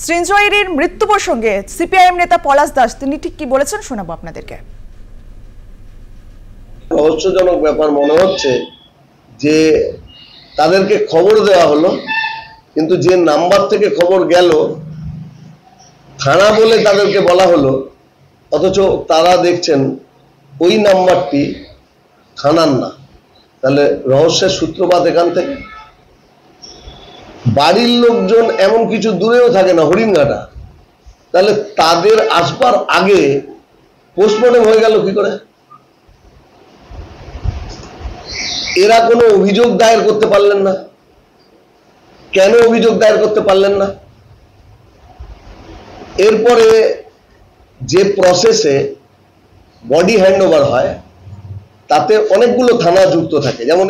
সৃঞ্জয়ের মৃত্যু প্রসঙ্গে সিপিআইএম নেতা পলাশ দাস তিনি ঠিক কি বলেছেন শোনাবো আপনাদেরকে। রহস্যজনক ব্যাপার মনে হচ্ছে যে তাদেরকে খবর দেওয়া হলো, কিন্তু যে নাম্বার থেকে খবর গেল থানা বলে তাদেরকে বলা হলো, অথচ তারা দেখছেন ওই নাম্বারটি থানার না। তাহলে রহস্যের সূত্রপাত এখান থেকে। বাড়ির লোকজন এমন কিছু দূরেও থাকে না, হরিণঘাটা, তাহলে তাদের আসবার আগে পোস্টমর্টেম হয়ে গেল কি করে? এরা কোনো অভিযোগ দায়ের করতে পারলেন না কেন? অভিযোগ দায়ের করতে পারলেন না? এরপরে যে প্রসেসে বডি হ্যান্ড ওভার হয় তাতে অনেকগুলো থানা যুক্ত থাকে, যেমন